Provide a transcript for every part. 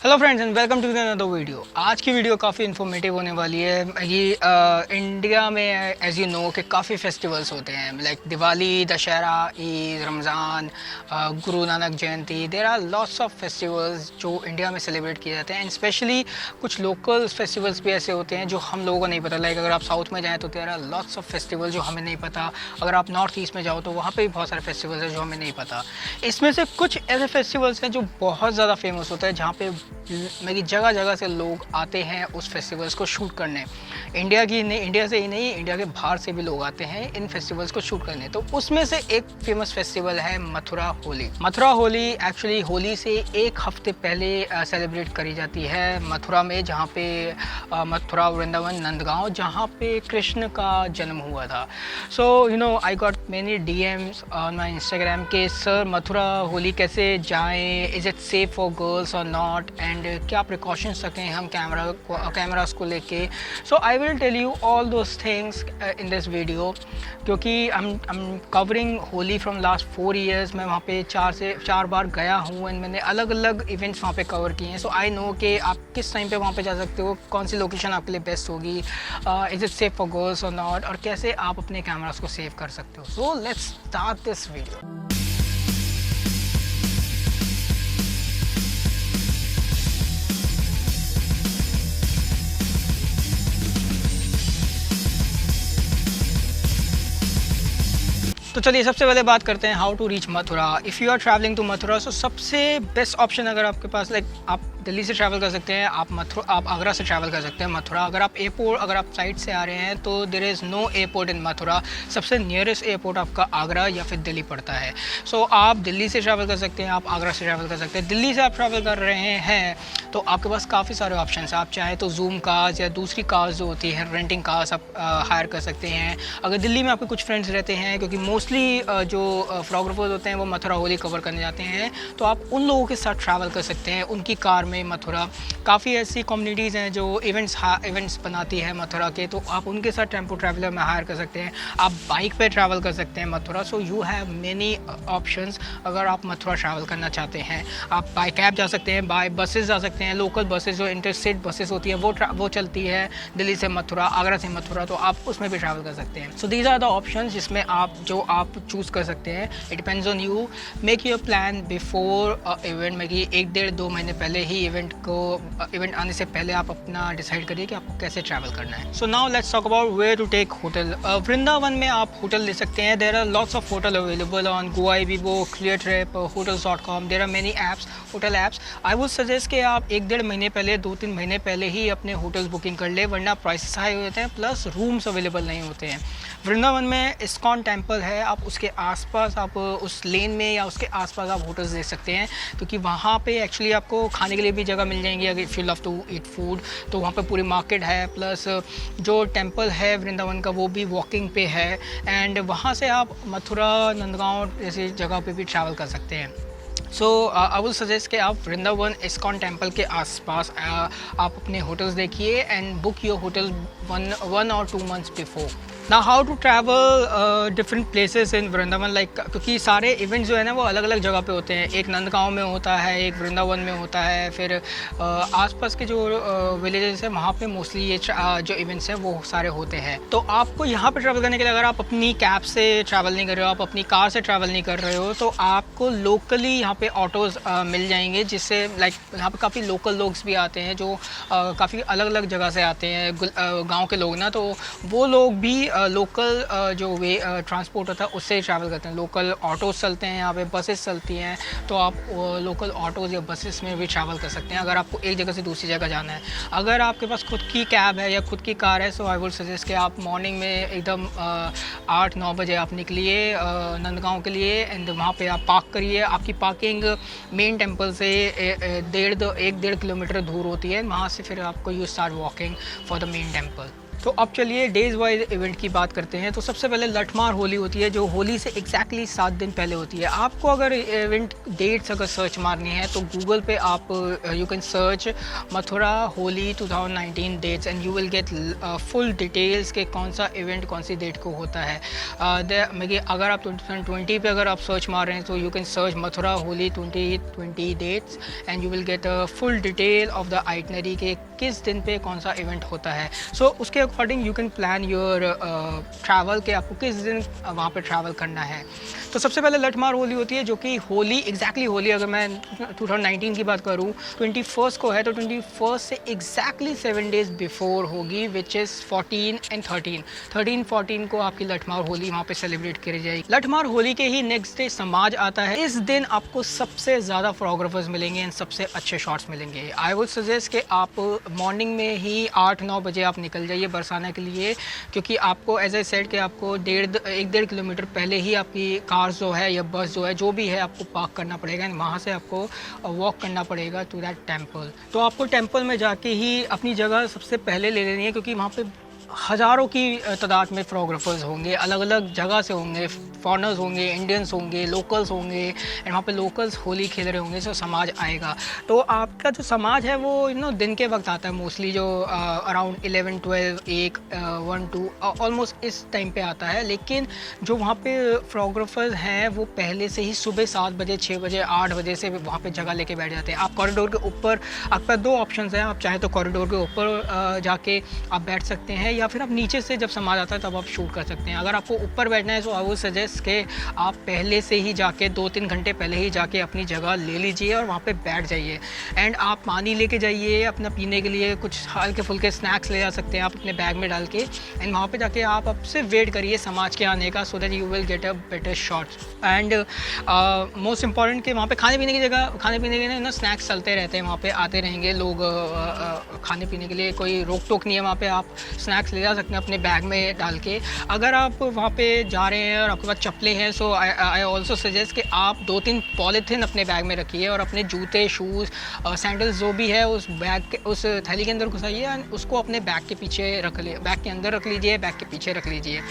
Hello friends and welcome to another video. आज की video काफ़ी इन्फॉर्मेटिव होने वाली है। ये इंडिया में एज यू नो कि काफ़ी फेस्टिवल्स होते हैं like Diwali, Dussehra, Eid, Ramzan, Guru Nanak Jayanti. There are lots of festivals जो इंडिया में सेलिब्रेट किए जाते हैं एंड स्पेशली कुछ लोकल फेस्टिवल्स भी ऐसे होते हैं जो हम लोगों को नहीं पता। लाइक अगर आप साउथ में जाएँ तो there are lots of festivals जो हमें नहीं पता। अगर आप नॉर्थ ईस्ट में जाओ तो वहाँ पर भी बहुत सारे फेस्टिवल्स हैं जो हमें नहीं पता। इसमें से कुछ ऐसे फेस्टिवल्स हैं जो बहुत ज़्यादा फेमस होता है, जहाँ पे मेरी जगह जगह से लोग आते हैं उस फेस्टिवल्स को शूट करने। इंडिया से ही नहीं, इंडिया के बाहर से भी लोग आते हैं इन फेस्टिवल्स को शूट करने। तो उसमें से एक फेमस फेस्टिवल है मथुरा होली। मथुरा होली एक्चुअली होली से एक हफ्ते पहले सेलिब्रेट करी जाती है मथुरा में, जहाँ पे मथुरा, वृंदावन, नंदगांव, जहाँ पे कृष्ण का जन्म हुआ था। So you know I got many DMs on my Instagram के सर मथुरा होली कैसे जाएँ, is it safe for girls और नॉट, एंड क्या प्रिकॉशंस रखें हम कैमरास को लेके। So I will tell you all those things in this video, क्योंकि I am covering Holi from last 4 years। मैं वहाँ पे 4 बार गया हूँ एंड मैंने अलग अलग इवेंट्स वहाँ पे कवर किए हैं। सो आई नो कि आप किस टाइम पे वहाँ पे जा सकते हो, कौन सी लोकेशन आपके लिए बेस्ट होगी, is it safe for girls और नॉट, और कैसे आप अपने कैमरास को सेव कर सकते हो। So let's start this video. तो चलिए सबसे पहले बात करते हैं how to reach Mathura. If you are travelling to Mathura, so सबसे बेस्ट ऑप्शन अगर आपके पास लाइक आप दिल्ली से ट्रैवल कर सकते हैं, आप आगरा से ट्रैवल कर सकते हैं मथुरा। अगर आप साइड से आ रहे हैं तो there is no airport in Mathura. सबसे नियरेस्ट एयरपोर्ट आपका आगरा या फिर दिल्ली पड़ता है। सो आप दिल्ली से ट्रैवल कर सकते हैं, आप आगरा से ट्रैवल कर सकते हैं। दिल्ली से आप ट्रैवल कर रहे हैं तो आपके पास काफ़ी सारे ऑप्शन हैं। आप चाहें तो जूम कार्स या दूसरी कार्स जो होती हैं, रेंटिंग कार्स, आप हायर कर सकते हैं। अगर दिल्ली में आपके कुछ फ्रेंड्स रहते हैं, क्योंकि मोस्टली जो फोटोग्राफर्स होते हैं वो मथुरा होली कवर करने जाते हैं, तो आप उन लोगों के साथ ट्रैवल कर सकते हैं उनकी कार में मथुरा। काफ़ी ऐसी कम्युनिटीज़ हैं जो इवेंट्स बनाती है मथुरा के, तो आप उनके साथ टेम्पो ट्रैवलर में हायर कर सकते हैं। आप बाइक पे ट्रैवल कर सकते हैं Mathura. So you have many options अगर आप मथुरा ट्रैवल करना चाहते हैं। आप बाई कैब जा सकते हैं, बाय बसेस जा सकते हैं। लोकल बसेस जो इंटरस्टेट बसेस होती हैं वो चलती है दिल्ली से मथुरा, आगरा से मथुरा, तो आप उसमें भी ट्रैवल कर सकते हैं। So these are the options जिसमें आप चूज़ कर सकते हैं। It depends on you. Make your plan before event में, कि 1-1.5-2 महीने पहले ही इवेंट आने से पहले आप अपना डिसाइड करिए कि आपको कैसे ट्रैवल करना है। So now let's talk about where to take hotel. Vrindavan में आप होटल ले सकते हैं। There are lots of hotel available on GoIbibo, ClearTrip, hotels.com। There are many apps, hotel apps. I would suggest कि आप 1-1.5 महीने पहले, 2-3 महीने पहले ही अपने होटल्स बुकिंग कर ले, वरना प्राइसेस हाई होते हैं प्लस रूम्स अवेलेबल नहीं होते हैं। वृंदावन में इस्कॉन टेम्पल है, आप उसके आसपास, आप उस लेन में या उसके आसपास आप होटल्स देख सकते हैं, क्योंकि वहाँ पे एक्चुअली आपको खाने के लिए भी जगह मिल जाएंगी। अगर if you love to eat food तो वहाँ पे पूरी मार्केट है, प्लस जो टेम्पल है वृंदावन का वो भी वॉकिंग पे है। एंड वहाँ से आप मथुरा, नंदगांव जैसी जगह पे भी ट्रैवल कर सकते हैं। सो आई विल सजेस्ट कि आप वृंदावन इस्कॉन टेम्पल के आसपास आप अपने होटल्स देखिए and book your hotel 1 or 2 months before. ना how to travel different places in Vrindavan, like क्योंकि सारे इवेंट्स जो है ना वो अलग अलग जगह पे होते हैं। एक नंदगांव में होता है, एक वृंदावन में होता है, फिर आसपास के जो विलेजेस हैं वहाँ पे मोस्टली ये जो इवेंट्स हैं वो सारे होते हैं। तो आपको यहाँ पे ट्रैवल करने के लिए, अगर आप अपनी कैब से ट्रैवल नहीं कर रहे हो, आप अपनी कार से ट्रैवल नहीं कर रहे हो, तो आपको लोकली यहाँ पे ऑटोज़ मिल जाएंगे, जिससे लाइक यहाँ पे काफ़ी लोकल लोग भी आते हैं जो काफ़ी अलग अलग जगह से आते हैं, गाँव के लोग ना, तो वो लोग भी लोकल जो ट्रांसपोर्ट होता है उससे ट्रैवल करते हैं। लोकल ऑटोज़ चलते हैं यहाँ पे, बसेस चलती हैं, तो आप लोकल ऑटोज़ या बसेस में भी ट्रैवल कर सकते हैं अगर आपको एक जगह से दूसरी जगह जाना है। अगर आपके पास खुद की कैब है या खुद की कार है, सो आई वुड सजेस्ट कि आप मॉर्निंग में एकदम 8-9 बजे आप निकलिए नंदगांव के लिए, एंड वहाँ पे आप पार्क करिए। आपकी पार्किंग मेन टेम्पल से 1-1.5 किलोमीटर दूर होती है। वहाँ से फिर आपको you start walking for the main temple. तो अब चलिए डेज़ वाइज इवेंट की बात करते हैं। तो सबसे पहले लठमार होली होती है, जो होली से एग्जैक्टली 7 दिन पहले होती है। आपको अगर इवेंट डेट्स अगर सर्च मारनी है तो गूगल पे आप you can search Mathura Holi 2019 dates and you will get full details के कौन सा इवेंट कौन सी डेट को होता है। अगर आप 2020 पे अगर आप सर्च मार रहे हैं तो you can search Mathura Holi 2020 dates and you will get full detail of the itinerary के किस दिन पे कौन सा इवेंट होता है। सो उसके according you can plan your travel के आपको किस दिन वहाँ पे ट्रैवल करना है। तो सबसे पहले लठमार होली होती है, जो कि होली एग्जैक्टली होली अगर मैं 2019 की बात करूँ 21 को है, तो 21 से एग्जैक्टली 7 डेज़ बिफोर होगी, विच इज़ 14 एंड 13 को आपकी लठमार होली वहाँ पे सेलिब्रेट करी जाएगी। लठमार होली के ही नेक्स्ट डे समाज आता है। इस दिन आपको सबसे ज़्यादा फोटोग्राफर्स मिलेंगे एंड सबसे अच्छे शॉट्स मिलेंगे। आई वुड सजेस्ट कि आप मॉर्निंग में ही 8-9 बजे आप निकल जाइए बरसाना के लिए, क्योंकि आपको एज ए सेट कि आपको 1.5 किलोमीटर पहले ही आपकी कार जो है या बस जो है जो भी है आपको पार्क करना पड़ेगा एंड वहाँ से आपको वॉक करना पड़ेगा टू दैट टेम्पल। तो आपको टेम्पल में जाके ही अपनी जगह सबसे पहले ले लेनी है, क्योंकि वहाँ पे हज़ारों की तादाद में फोटोग्राफर्स होंगे, अलग अलग जगह से होंगे, फॉरेनर्स होंगे, इंडियंस होंगे, लोकल्स होंगे एंड वहाँ पे लोकल्स होली खेल रहे होंगे। सो समाज आएगा। तो आपका जो समाज है वो दिन के वक्त आता है मोस्टली, जो अराउंड 11, 12, 1, 1, 2 ऑलमोस्ट इस टाइम पे आता है। लेकिन जो वहाँ पे फोटोग्राफर्स हैं वो पहले से ही सुबह 7 बजे, 6 बजे, 8 बजे से वहाँ पे जगह लेके बैठ जाते हैं। आप कॉरिडोर के ऊपर, आपके पास 2 ऑप्शन हैं, आप चाहें तो कॉरिडोर के ऊपर जाके आप बैठ सकते हैं या फिर आप नीचे से जब समाज आता है तब आप शूट कर सकते हैं। अगर आपको ऊपर बैठना है तो आई वुड सजेस्ट कि आप पहले से ही जाके 2-3 घंटे पहले ही जाके अपनी जगह ले लीजिए और वहाँ पे बैठ जाइए। एंड आप पानी लेके जाइए अपना पीने के लिए, कुछ हल्के फुल्के स्नैक्स ले जा सकते हैं आप अपने बैग में डाल के एंड वहाँ पे जाके आप अब से वेट करिए समाज के आने का, so that you will get a better shots. And most important कि वहाँ पे खाने पीने की जगह, खाने पीने के ना स्नैक्स चलते रहते हैं, वहाँ पे आते रहेंगे लोग खाने पीने के लिए, कोई रोक टोक नहीं है वहाँ पे। आप स्नैक्स ले जा सकते हैं अपने बैग में डाल के। अगर आप वहाँ पे जा रहे हैं और आपके पास चप्पलें हैं, सो आई ऑल्सो सजेस्ट कि आप 2-3 पॉलीथीन अपने बैग में रखिए और अपने जूते, शूज़, सैंडल्स जो भी है उस बैग के, उस थैली के अंदर घुसाइए एंड उसको अपने बैग के पीछे रख लीजिए, बैग के अंदर रख लीजिए, बैग के पीछे रख लीजिए।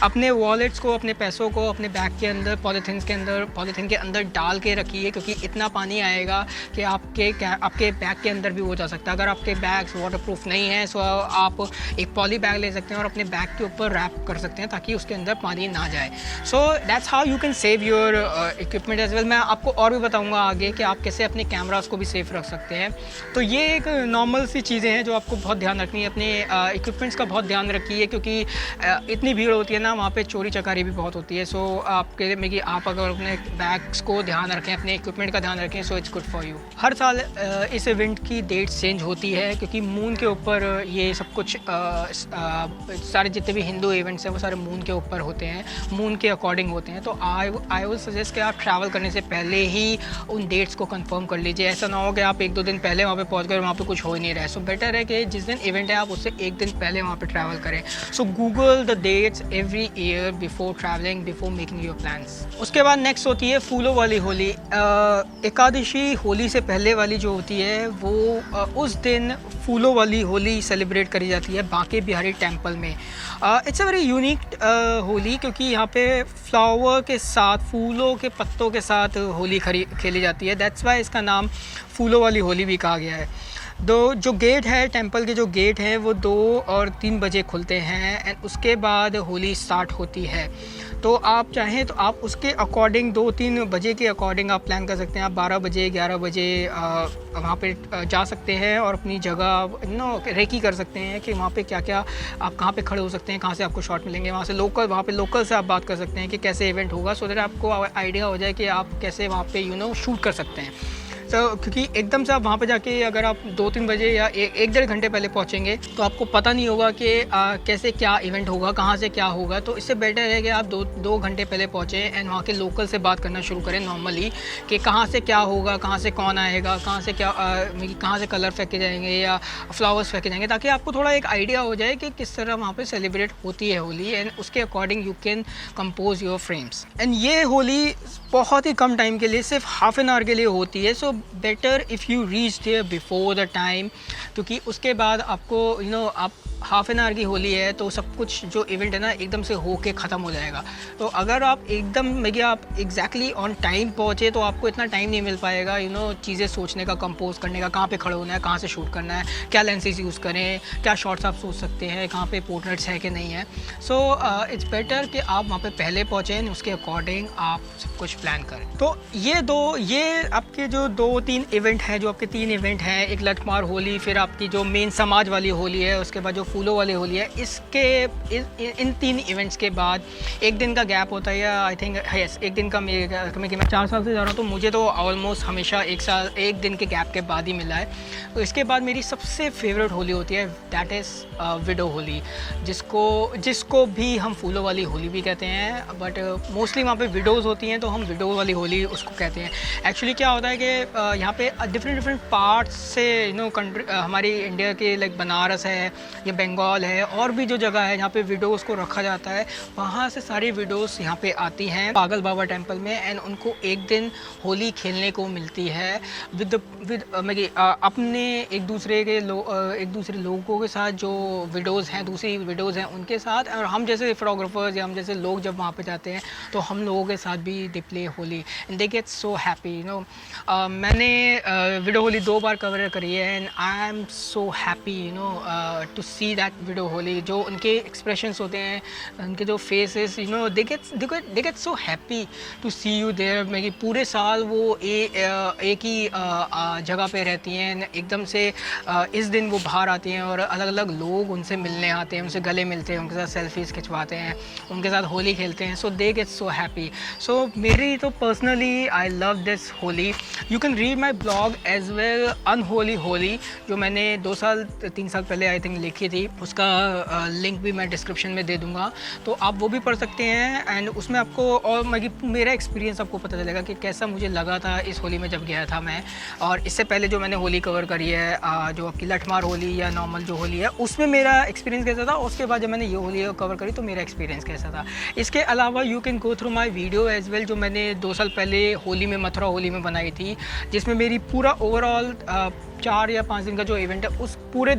अपने वॉलेट्स को, अपने पैसों को अपने बैग के अंदर, पॉलीथीन के अंदर डाल के रखिए, क्योंकि इतना पानी आएगा कि आपके बैग के अंदर भी हो जा सकता है। अगर आपके बैग्स वाटरप्रूफ नहीं है सो आप एक पॉली बैग ले सकते हैं और अपने बैग के ऊपर रैप कर सकते हैं ताकि उसके अंदर पानी ना जाए। So that's how you can save your equipment as well. मैं आपको और भी बताऊंगा आगे कि आप कैसे अपने कैमरास को भी सेफ रख सकते हैं। तो ये एक नॉर्मल सी चीज़ें हैं जो आपको बहुत ध्यान रखनी है। अपने इक्विपमेंट्स का बहुत ध्यान रखिए, क्योंकि इतनी भीड़ होती है ना वहाँ पे, चोरी चकारी भी बहुत होती है। सो आपके में कि आप अगर अपने बैग्स को ध्यान रखें, अपने इक्विपमेंट का ध्यान रखें, so it's good for you. हर साल इस इवेंट की डेट चेंज होती है, क्योंकि मून के ऊपर ये सब कुछ सारे जितने भी हिंदू इवेंट्स हैं वो सारे मून के ऊपर होते हैं, मून के अकॉर्डिंग होते हैं। तो आई विल सजेस्ट कि आप ट्रैवल करने से पहले ही उन डेट्स को कंफर्म कर लीजिए। ऐसा ना हो कि आप 1-2 दिन पहले वहाँ पे पहुँच गए, वहाँ पे कुछ हो ही नहीं रहा है। सो बेटर है कि जिस दिन इवेंट है आप उससे 1 दिन पहले वहाँ पे ट्रैवल करें। So Google the dates every year before travelling, before making your plans. उसके बाद नेक्स्ट होती है फूलों वाली होली। एकादशी होली से पहले वाली जो होती है वो उस दिन फूलों वाली होली सेलिब्रेट करी जाती है बांके बिहारी टेम्पल में। It's a very unique Holi, क्योंकि यहाँ पे फ्लावर के साथ, फूलों के पत्तों के साथ होली खेली जाती है। दैट्स वाई इसका नाम फूलों वाली होली भी कहा गया है। जो गेट है, टेंपल के जो गेट हैं वो 2 और 3 बजे खुलते हैं एंड उसके बाद होली स्टार्ट होती है। तो आप चाहें तो आप उसके अकॉर्डिंग 2-3 बजे के अकॉर्डिंग आप प्लान कर सकते हैं। आप 12 बजे 11 बजे वहाँ पे जा सकते हैं और अपनी जगह रेकी कर सकते हैं कि वहाँ पे क्या क्या आप कहाँ पे खड़े हो सकते हैं, कहाँ से आपको शॉट मिलेंगे। वहाँ पे लोकल से आप बात कर सकते हैं कि कैसे इवेंट होगा, सो दैट आपको आइडिया हो जाए कि आप कैसे वहाँ पे शूट कर सकते हैं। तो क्योंकि एकदम से आप वहाँ पे जाके अगर आप 2-3 बजे या 1-1.5 घंटे पहले पहुँचेंगे तो आपको पता नहीं होगा कि कैसे क्या इवेंट होगा, कहाँ से क्या होगा। तो इससे बेटर है कि आप 2 घंटे पहले पहुँचें एंड वहाँ के लोकल से बात करना शुरू करें नॉर्मली कि कहाँ से क्या होगा, कहाँ से कौन आएगा, कहाँ से कलर फेंके जाएंगे या फ्लावर्स फेंके जाएंगे, ताकि आपको थोड़ा एक आइडिया हो जाए कि किस तरह वहाँ पर सेलिब्रेट होती है होली एंड उसके according you can compose your frames. And ये होली बहुत ही कम टाइम के लिए, सिर्फ हाफ एन आवर के लिए होती है। So better if you reach there before the time, क्योंकि उसके बाद आपको आप हाफ एन आवर की होली है तो सब कुछ जो इवेंट है ना एकदम से हो के ख़त्म हो जाएगा। तो अगर आप एकदम में आप एग्जैक्टली ऑन टाइम पहुँचे तो आपको इतना टाइम नहीं मिल पाएगा चीज़ें सोचने का, कंपोज करने का, कहाँ पे खड़े होना है, कहाँ से शूट करना है, क्या लेंसेज यूज़ करें, क्या शॉट्स आप सोच सकते हैं, कहाँ पे पोर्ट्रेट्स है कि नहीं है। सो इट्स बेटर कि आप वहाँ पे पहले पहुँचें, उसके अकॉर्डिंग आप सब कुछ प्लान करें। तो ये आपके जो 2-3 इवेंट हैं, जो आपके 3 इवेंट हैं, एक लठमार होली, फिर आपकी जो मेन समाज वाली होली है, उसके बाद जो फूलों वाली होली है, इन 3 इवेंट्स के बाद एक दिन का गैप होता है, या आई थिंक यस एक दिन का। मैं 4 साल से जा रहा हूँ तो मुझे तो ऑलमोस्ट हमेशा एक दिन के गैप के बाद ही मिला है। तो इसके बाद मेरी सबसे फेवरेट होली होती है, दैट इज़ विडो होली, जिसको भी हम फूलों वाली होली भी कहते हैं, बट मोस्टली वहाँ पे विडोज़ होती हैं तो हम विडो वाली होली उसको कहते हैं। एक्चुअली क्या होता है कि यहाँ पे डिफरेंट पार्ट्स से कंट्री, हमारी इंडिया के लाइक बनारस है या बंगाल है, और भी जो जगह है जहाँ पे विडोज़ को रखा जाता है, वहाँ से सारी विडोज़ यहाँ पे आती हैं पागल बाबा टेम्पल में, एंड उनको एक दिन होली खेलने को मिलती है विद अपने एक दूसरे लोगों के साथ, जो विडोज़ हैं, दूसरी विडोज़ हैं उनके साथ, और हम जैसे फोटोग्राफर्स या हम जैसे लोग जब वहाँ पे जाते हैं तो हम लोगों के साथ भी they play Holi and they get so happy. मैंने विडो होली 2 बार कवर करी है, and I am so happy to see that widow Holi. जो उनके एक्सप्रेशंस होते हैं, उनके जो faces, they get so happy to see you there. मेरी पूरे साल वो एक ही जगह पे रहती हैं, एकदम से इस दिन वो बाहर आती हैं और अलग अलग लोग उनसे मिलने आते हैं, उनसे गले मिलते हैं, उनके साथ सेल्फीज़ खिंचवाते हैं, उनके साथ होली खेलते हैं। सो दे गेट सो हैप्पी। सो मेरी तो personally I love this Holi. You can read my blog as well, unholy Holi, जो मैंने 2-3 साल पहले आई थिंक लिखी थी, उसका लिंक भी मैं डिस्क्रिप्शन में दे दूँगा, तो आप वो भी पढ़ सकते हैं। एंड उसमें आपको और मेरा एक्सपीरियंस आपको पता चलेगा कि कैसा मुझे लगा था इस होली में जब गया था मैं, और इससे पहले जो मैंने होली कवर करी है, जो आपकी लठमार होली या नॉर्मल जो होली है, उसमें मेरा एक्सपीरियंस कैसा था, उसके बाद जब मैंने ये होली कवर करी तो मेरा एक्सपीरियंस कैसा था। इसके अलावा you can go through my video as well, जो मैंने 2 साल पहले होली में, मथुरा होली में बनाई थी, जिसमें मेरी पूरा ओवरऑल 4 या 5 दिन का जो इवेंट है, उस पूरे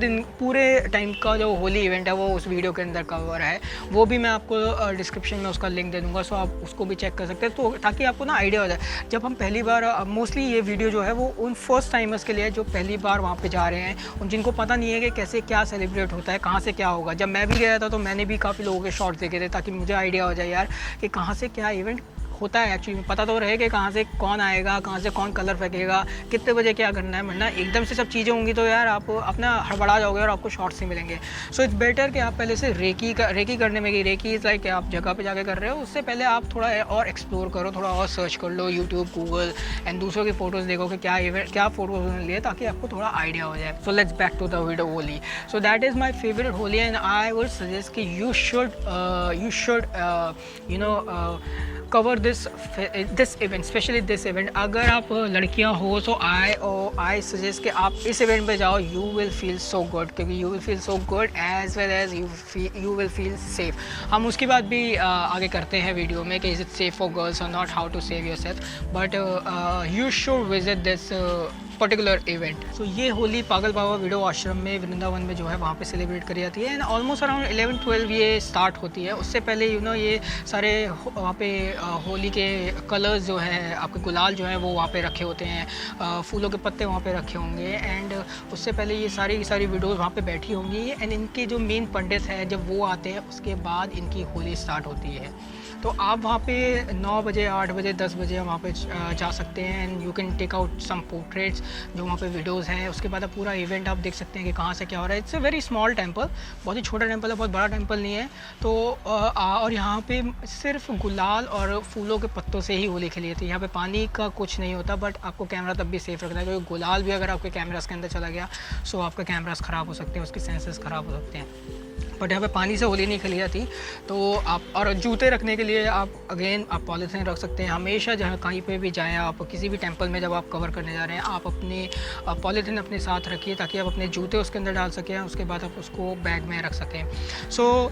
टाइम का जो होली इवेंट है वो उस वीडियो के अंदर कवर है। वो भी मैं आपको डिस्क्रिप्शन में उसका लिंक दे दूँगा, सो आप उसको भी चेक कर सकते हैं, तो ताकि आपको ना आइडिया हो जाए। जब हम पहली बार, मोस्टली ये वीडियो जो है वो उन फर्स्ट टाइमर्स के लिए है जो पहली बार वहाँ पे जा रहे हैं, उन जिनको पता नहीं है कि कैसे क्या सेलिब्रेट होता है, कहाँ से क्या होगा। जब मैं भी गया था तो मैंने भी काफ़ी लोगों के शॉर्ट्स देखे थे, ताकि मुझे आइडिया हो जाए यार कि कहाँ से क्या इवेंट होता है। एक्चुअली पता तो रहे कि कहाँ से कौन आएगा, कहाँ से कौन कलर फेंकेगा, कितने बजे क्या करना है, वरना एकदम से सब चीज़ें होंगी तो यार आप अपना हड़बड़ा जाओगे और आपको शॉर्ट्स ही मिलेंगे। सो इट्स बेटर कि आप पहले से रेकी करने में, रेकी इज़ लाइक आप जगह पे जाके कर रहे हो, उससे पहले आप थोड़ा और एक्सप्लोर करो, थोड़ा और सर्च कर लो यूट्यूब, गूगल, एंड दूसरों की फ़ोटोज़ देखो कि क्या फ़ोटोज़ उन्होंने लिए, ताकि आपको थोड़ा आइडिया हो जाए। So let's back to the widow Holi. So that is my favourite Holi, and I would suggest कि you should cover this event, specially this event. अगर आप लड़कियां हो तो आई सजेस्ट कि आप इस इवेंट पे जाओ, you will feel so good, क्योंकि you will feel so good as well as you will feel safe. हम उसकी बात भी आगे करते हैं वीडियो में कि is it safe for girls और not, how to save yourself, but you should visit this particular event. So ये होली पागल बाबा विडो आश्रम में, वृंदावन में जो है वहाँ पे सेलिब्रेट करी जाती है, एंड ऑलमोस्ट अराउंड 11-12 ये स्टार्ट होती है। उससे पहले ये सारे वहाँ पे होली के कलर्स जो है, आपके गुलाल जो है वो वहाँ पे रखे होते हैं, फूलों के पत्ते वहाँ पे रखे होंगे, एंड उससे पहले ये सारी विडोज़ वहाँ पे बैठी होंगी, एंड इनके जो मेन पंडित हैं जब वो आते हैं उसके बाद इनकी होली स्टार्ट होती है। तो आप वहाँ पे 9 बजे, 8 बजे, 10 बजे वहाँ पे जा सकते हैं, and you can take out some portraits जो वहाँ पे विडोज़ हैं। उसके बाद आप पूरा इवेंट आप देख सकते हैं कि कहाँ से क्या हो रहा है। It's a very small temple, बहुत ही छोटा टेम्पल है, बहुत बड़ा टेम्पल नहीं है। तो और यहाँ पे सिर्फ गुलाल और फूलों के पत्तों से ही होली खेली जाती है। यहाँ पे पानी का कुछ नहीं होता, बट आपको कैमरा तब भी सेफ़ रखना है, क्योंकि गुलाल भी अगर आपके कैमरास के अंदर चला गया सो आपका कैमरास ख़राब हो सकते हैं, उसके सेंसर्स ख़राब हो सकते हैं। बट यहाँ पे पानी से होली नहीं खेली जाती। तो आप और जूते रखने के लिए आप अगेन आप पॉलीथीन रख सकते हैं। हमेशा जहाँ कहीं पे भी जाएं, आप किसी भी टेंपल में जब आप कवर करने जा रहे हैं, आप अपने पॉलीथीन अपने साथ रखिए ताकि आप अपने जूते उसके अंदर डाल सकें, उसके बाद आप उसको बैग में रख सकें। सो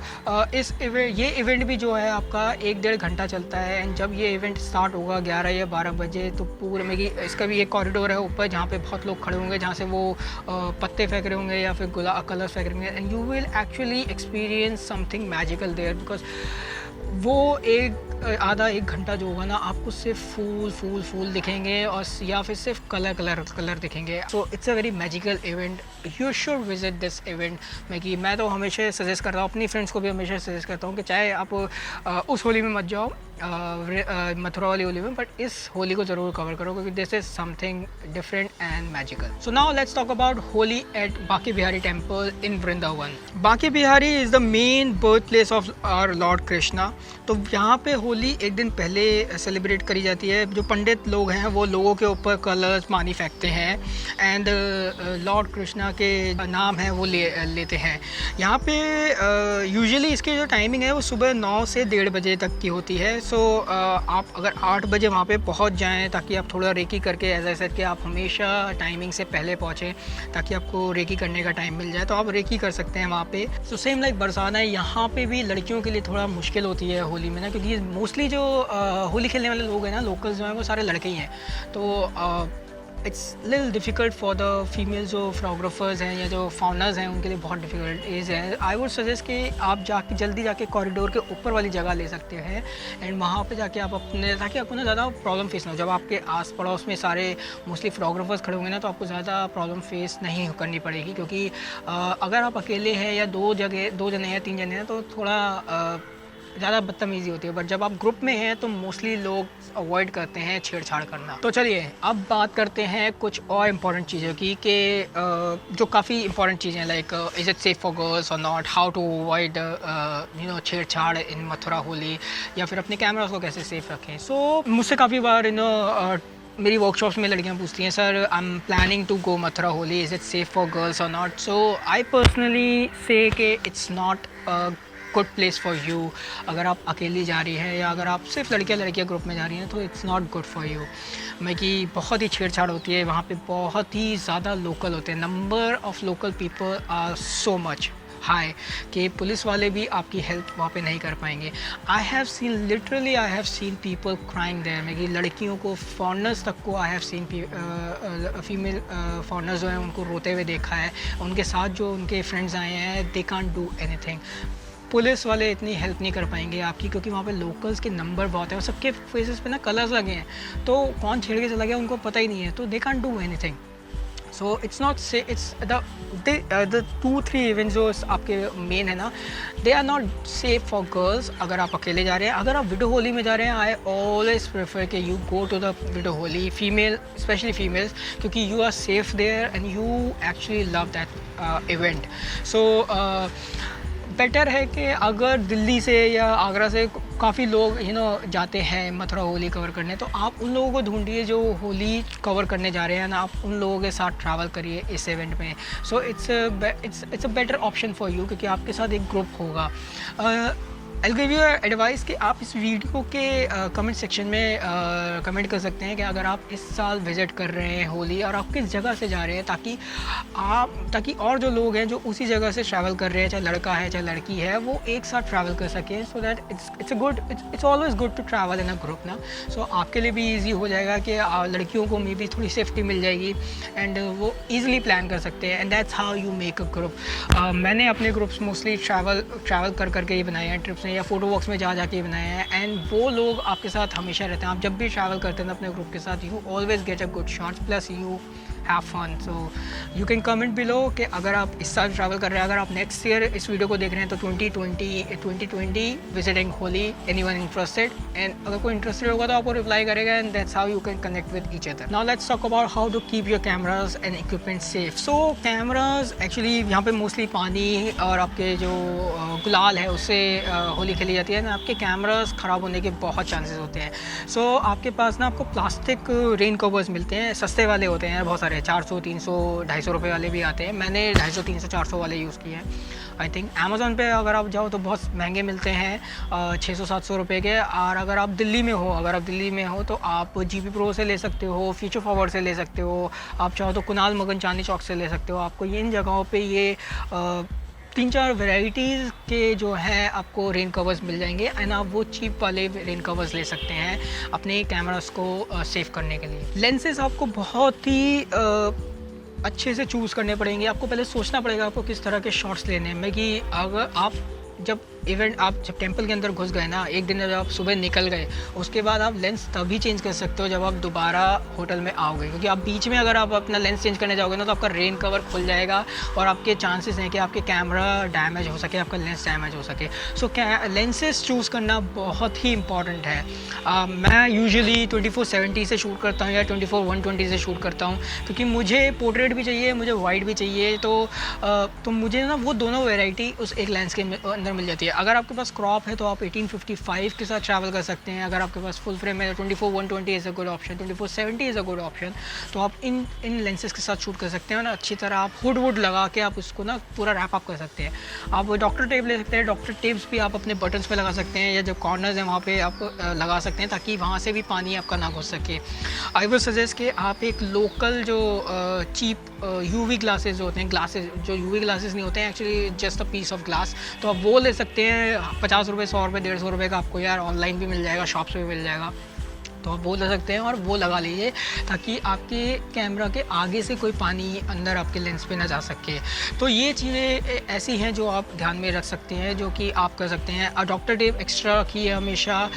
ये इवेंट भी जो है आपका 1-1.5 घंटा चलता है। एंड जब ये इवेंट स्टार्ट होगा 11 या 12 बजे, तो पूरे में इसका भी एक कॉरिडोर है ऊपर जहाँ पे बहुत लोग खड़े होंगे, जहाँ से वो पत्ते फेंक रहे होंगे या फिर कलर्स फेंक रहे होंगे। And you will actually experience something magical there, because वो आधा 1 घंटा जो होगा ना, आपको सिर्फ फूल दिखेंगे और या फिर सिर्फ कलर दिखेंगे। So it's a very magical event, you should visit this event. मैं तो हमेशा सजेस्ट करता हूँ, अपनी फ्रेंड्स को भी हमेशा सजेस्ट करता हूँ कि चाहे आप उस होली में मत जाओ, मथुरा वाली होली में, बट इस होली को ज़रूर कवर करो क्योंकि this is something different and magical. So now let's talk about Holi at Banke Bihari temple in Vrindavan. Banke Bihari is the main birth place of our lord Krishna. तो यहाँ पे होली एक दिन पहले सेलिब्रेट करी जाती है। जो पंडित लोग हैं वो लोगों के ऊपर कलर्स पानी फेंकते हैं एंड लॉर्ड कृष्णा के नाम है वो लेते हैं। यहाँ पे यूजुअली इसकी जो टाइमिंग है वो सुबह 9 से 1:30 बजे तक की होती है। सो आप अगर 8 बजे वहाँ पे पहुँच जाएं ताकि आप थोड़ा रेकी करके, एज आई सेड कि आप हमेशा टाइमिंग से पहले पहुँचें ताकि आपको रेकी करने का टाइम मिल जाए, तो आप रेकी कर सकते हैं वहाँ पे। सो सेम लाइक बरसाना है, यहाँ पे भी लड़कियों के लिए थोड़ा मुश्किल होती है होली में ना, क्योंकि मोस्टली जो होली खेलने वाले लोग हैं ना, लोकल्स जो हैं वो सारे लड़के ही हैं। तो it's little difficult for the female जो फ्रोग्राफर्स हैं या जो फाउनर्स हैं, उनके लिए बहुत डिफ़िकल्ट इज़ है। आई वुड सजेस्ट कि आप जल्दी जाके कॉरिडोर के ऊपर वाली जगह ले सकते हैं एंड वहाँ पे जाके आप ताकि आपको ना ज़्यादा प्रॉब्लम फेस ना हो। जब आपके आस पड़ोस में सारे मोस्टली फ्रोग्राफर्स खड़े होंगे ना, तो आपको ज़्यादा प्रॉब्लम फेस नहीं करनी पड़ेगी, क्योंकि अगर आप अकेले हैं या 2 जने या 3 जने हैं तो थोड़ा ज़्यादा बदतमीज़ी होती है। बट जब आप ग्रुप में हैं तो मोस्टली लोग अवॉइड करते हैं छेड़छाड़ करना। तो चलिए अब बात करते हैं कुछ और इम्पॉर्टेंट चीज़ों की कि जो काफ़ी इंपॉर्टेंट चीज़ें हैं, like is it safe for girls और नॉट, हाउ टू अवॉइड छेड़छाड़ इन मथुरा होली, या फिर अपने कैमरास को कैसे सेफ रखें। सो मुझसे काफ़ी बार मेरी वर्कशॉप्स में लड़कियां पूछती हैं, sir I am planning to go Mathura Holi, is it safe for girls और not. So I personally say कि it's not good place for you. अगर आप अकेली जा रही हैं या अगर आप सिर्फ लड़कियां ग्रुप में जा रही हैं तो it's not good for you. कि बहुत ही छेड़छाड़ होती है वहाँ पे, बहुत ही ज़्यादा लोकल होते हैं। Number of local people are so much high कि पुलिस वाले भी आपकी हेल्प वहाँ पे नहीं कर पाएंगे। I have seen people crying there, में कि लड़कियों को, फॉरनर्स तक को I have seen female foreigners जो हैं उनको रोते हुए देखा है। उनके साथ जो उनके फ्रेंड्स आए हैं, दे कांट डू एनीथिंग। पुलिस वाले इतनी हेल्प नहीं कर पाएंगे आपकी, क्योंकि वहाँ पे लोकल्स के नंबर बहुत हैं और सबके फेसेस पे ना कलर्स लगे हैं, तो कौन छेड़ के चला गया उनको पता ही नहीं है, तो they can't do anything. So it's not say it's the 2-3 events जो आपके मेन है ना, they are not safe for girls अगर आप अकेले जा रहे हैं। अगर आप विडो होली में जा रहे हैं, आई ऑलवेज प्रेफर कि you go to the widow Holi, female specially females, क्योंकि you are safe there and you actually love that event. So better है कि अगर दिल्ली से या आगरा से काफ़ी लोग जाते हैं मथुरा होली कवर करने, तो आप उन लोगों को ढूंढिए जो होली कवर करने जा रहे हैं ना, आप उन लोगों के साथ ट्रैवल करिए इस इवेंट में। So it's a better option for you, क्योंकि आपके साथ एक ग्रुप होगा। I will give you advice कि आप इस वीडियो के कमेंट सेक्शन में कमेंट कर सकते हैं कि अगर आप इस साल विज़िट कर रहे हैं होली और आप किस जगह से जा रहे हैं, ताकि और जो लोग हैं जो उसी जगह से ट्रैवल कर रहे हैं, चाहे लड़का है चाहे लड़की है, वो एक साथ ट्रैवल कर सकें। So that it's always good to travel in a group ना। सो आपके लिए भी ईजी हो जाएगा कि लड़कियों को मे बी थोड़ी सेफ्टी मिल जाएगी एंड वो ईज़िली प्लान कर सकते हैं, and that's how you make a group. मैंने अपने ग्रुप्स मोस्टली ट्रैवल कर करके ही बनाए हैं, ट्रिप्स में या फोटो वॉक्स में जा के बनाए हैं, एंड वो लोग आपके साथ हमेशा रहते हैं। आप जब भी ट्रैवल करते हैं अपने ग्रुप के साथ, you always get a good shots plus you have fun. So you can comment below कि अगर आप इस साल ट्रैवल कर रहे हैं, अगर आप नेक्स्ट ईयर इस वीडियो को देख रहे हैं तो 2020 visiting Holi, anyone interested, and अगर कोई इंटरेस्टेड होगा तो आपको रिप्लाई करेगा, and that's how you can connect with each other. Now let's talk about how to keep your cameras and equipment safe. So cameras actually यहाँ पे मोस्टली पानी और आपके जो गुलाल है उससे होली खेली जाती है ना, आपके कैमराज ख़राब होने के बहुत चांसेस होते हैं। सो आपके पास ना आपको प्लास्टिक रेन कवर्स मिलते हैं, सस्ते वाले होते हैं बहुत सारे है, 400, 300, 250 रुपये वाले भी आते हैं। मैंने 250, 300, 400 वाले यूज़ किए हैं। आई थिंक अमेज़ॉन पे अगर आप जाओ तो बहुत महंगे मिलते हैं, 600-700 रुपये के। और अगर आप दिल्ली में हो तो आप GP Pro से ले सकते हो, फ्यूचर फॉरवर्ड से ले सकते हो, आप चाहो तो कुणाल मगन चांदनी चौक से ले सकते हो। आपको इन जगहों पे ये 3-4 वैराइटीज़ के जो है आपको रेन कवर्स मिल जाएंगे, एंड आप वो चीप वाले रेन कवर्स ले सकते हैं अपने कैमरास को सेव करने के लिए। लेंसेज आपको बहुत ही अच्छे से चूज़ करने पड़ेंगे। आपको पहले सोचना पड़ेगा आपको किस तरह के शॉट्स लेने हैं। कि अगर आप जब टेंपल के अंदर घुस गए ना, एक दिन जब आप सुबह निकल गए, उसके बाद आप लेंस तभी चेंज कर सकते हो जब आप दोबारा होटल में आओगे। क्योंकि आप बीच में अगर आप अपना लेंस चेंज करने जाओगे ना तो आपका रेन कवर खुल जाएगा और आपके चांसेस हैं कि आपके कैमरा डैमेज हो सके, आपका लेंस डैमेज हो सके। सो लेंसेज चूज़ करना बहुत ही इंपॉर्टेंट है। मैं यूजुअली 24-70 से शूट करता हूँ या 24-120 से शूट करता हूँ, क्योंकि मुझे पोर्ट्रेट भी चाहिए, मुझे वाइड भी चाहिए। तो मुझे ना वो दोनों वेराइटी उस एक लेंस के अंदर मिल जाती है। अगर आपके पास क्रॉप है तो आप 18-55 के साथ ट्रैवल कर सकते हैं। अगर आपके पास फुल फ्रेम है 24-120 is a good option, 24-70 is a good option. तो आप इन लेंसेज के साथ शूट कर सकते हैं ना, अच्छी तरह आप हुड लगा के आप उसको ना पूरा रैप अप कर सकते हैं। आप डॉक्टर टेप ले सकते हैं, डॉक्टर टेप्स भी आप अपने बटन्स पे लगा सकते हैं, या जो कॉर्नर्स हैं वहाँ पे आप लगा सकते हैं ताकि वहाँ से भी पानी आपका ना घुस सके। आई वुड सजेस्ट कि आप एक लोकल जो चीप UV ग्लासेस होते हैं, जो UV ग्लासेस नहीं होते हैं, actually just a piece of glass, तो आप वो ले सकते हैं। 50 रुपये, 100 रुपये, 150 रुपये का आपको यार ऑनलाइन भी मिल जाएगा, शॉप से भी मिल जाएगा। तो आप वो ले सकते हैं और वो लगा लीजिए ताकि आपके कैमरा के आगे से कोई पानी अंदर आपके लेंस पे ना जा सके। तो ये चीज़ें ऐसी हैं जो आप ध्यान में रख सकते हैं, जो कि आप कर सकते हैं। डॉक्टर टेप एक्स्ट्रा रखिए हमेशा।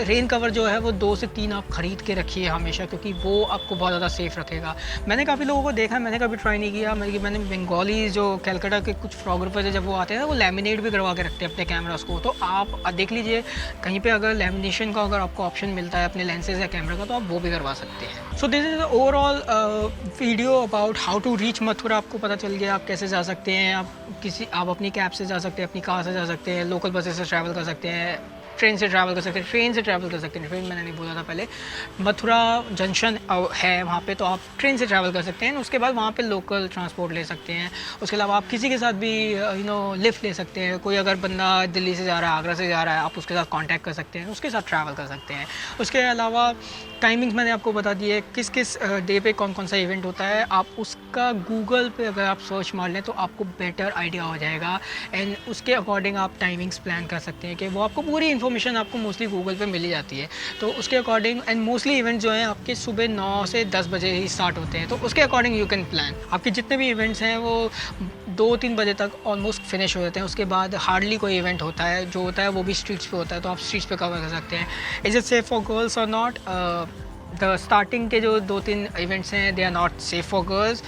रेन कवर जो है वो 2 से 3 आप ख़रीद के रखिए हमेशा, क्योंकि वो आपको बहुत ज़्यादा सेफ़ रखेगा। मैंने काफ़ी लोगों को देखा है, मैंने कभी ट्राई नहीं किया। मैंने बंगाली जो कलकत्ता के कुछ फोटोग्राफर्स हैं, जब वो आते हैं वो लैमिनेट भी करवा के रखते हैं अपने कैमरास को। तो आप देख लीजिए कहीं पे अगर लैमिनेशन का अगर आपको ऑप्शन मिलता है अपने लेंसेज या कैमरा का, तो आप वो भी करवा सकते हैं। So this is the overall video about how to reach Mathura. आपको पता चल गया आप कैसे जा सकते हैं। आप अपनी कैब से जा सकते हैं, अपनी कार से जा सकते हैं, लोकल बसेस से ट्रैवल कर सकते हैं, ट्रेन से ट्रैवल कर सकते हैं, ट्रेन मैंने नहीं बोला था पहले। मथुरा जंक्शन है वहाँ पे, तो आप ट्रेन से ट्रैवल कर सकते हैं। उसके बाद वहाँ पे लोकल ट्रांसपोर्ट ले सकते हैं। उसके अलावा आप किसी के साथ भी लिफ्ट ले सकते हैं। कोई अगर बंदा दिल्ली से जा रहा है, आगरा से जा रहा है, आप उसके साथ कॉन्टैक्ट कर सकते हैं, उसके साथ ट्रैवल कर सकते हैं। उसके अलावा टाइमिंग्स मैंने आपको बता दी है, किस किस डे पे कौन कौन सा इवेंट होता है। आप उसका गूगल पे अगर आप सर्च मार लें तो आपको बेटर आइडिया हो जाएगा, एंड उसके अकॉर्डिंग आप टाइमिंग्स प्लान कर सकते हैं कि वो आपको पूरी इन्फॉर्मेशन आपको मोस्टली गूगल पे मिल ही जाती है। तो उसके अकॉर्डिंग, एंड मोस्टली इवेंट जो हैं आपके सुबह 9 से 10 बजे ही स्टार्ट होते हैं, तो उसके अकॉर्डिंग यू कैन प्लान। आपके जितने भी इवेंट्स हैं वो 2-3 बजे तक ऑलमोस्ट फिनिश हो जाते हैं। उसके बाद हार्डली कोई इवेंट होता है, जो होता है वो भी स्ट्रीट्स पे होता है, तो आप स्ट्रीट्स पे कवर कर सकते हैं। Is it safe for girls और नॉट? द स्टार्टिंग के जो 2-3 इवेंट्स हैं they are not safe for girls.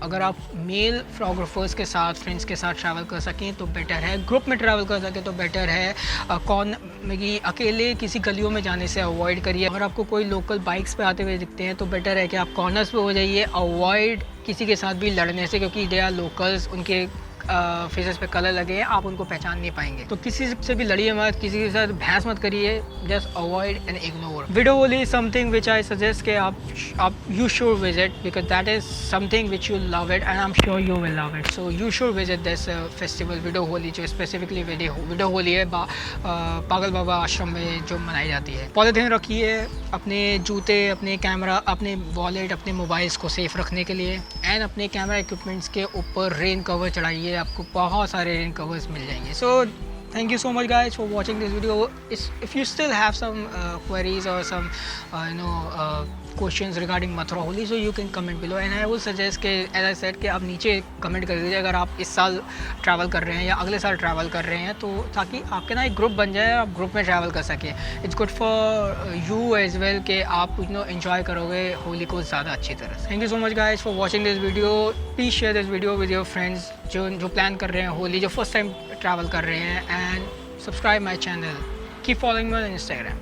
अगर आप मेल फोटोग्राफर्स के साथ, फ्रेंड्स के साथ ट्रैवल कर सकें तो बेटर है। ग्रुप में ट्रैवल कर सकें तो बेटर है। अकेले किसी गलियों में जाने से अवॉइड करिए। अगर आपको कोई लोकल बाइक्स पे आते हुए दिखते हैं तो बेटर है कि आप कॉर्नर्स पे हो जाइए। अवॉइड किसी के साथ भी लड़ने से, क्योंकि दे आर लोकल्स, उनके फेसेस पे कलर लगे हैं, आप उनको पहचान नहीं पाएंगे। तो किसी से भी लड़िए मत, किसी के साथ बहस मत करिए, just avoid and ignore. Video Holi is something which I suggest कि आप you should visit, because that is something which you love it, and I am sure you will love it. So you should visit this festival video Holi, जो specifically video Holi है पागल बाबा आश्रम में जो मनाई जाती है। पॉलीथीन रखिए अपने जूते, अपने कैमरा, अपने वॉलेट, अपने मोबाइल्स को सेफ रखने के लिए, एंड अपने कैमरा इक्विपमेंट्स के ऊपर रेन कवर चढ़ाइए, आपको बहुत सारे रेन कवर्स मिल जाएंगे। सो thank you so much guys for watching this video. If you still have some queries or some questions regarding Mathura Holi, so you can comment below, and I will suggest कि as I said कि आप नीचे comment कर दीजिए अगर आप इस साल ट्रैवल कर रहे हैं या अगले साल ट्रैवल कर रहे हैं, तो ताकि आपके ना एक ग्रुप बन जाए, आप ग्रुप में ट्रैवल कर सकें। It's good for you as well कि आप एंजॉय करोगे होली को ज़्यादा अच्छी तरह से। Thank you so much guys for watching this video. Please share this video with your friends जो प्लान कर रहे हैं होली, जो फर्स्ट टाइम ट्रैवल कर रहे हैं, and subscribe my channel, keep following me on Instagram।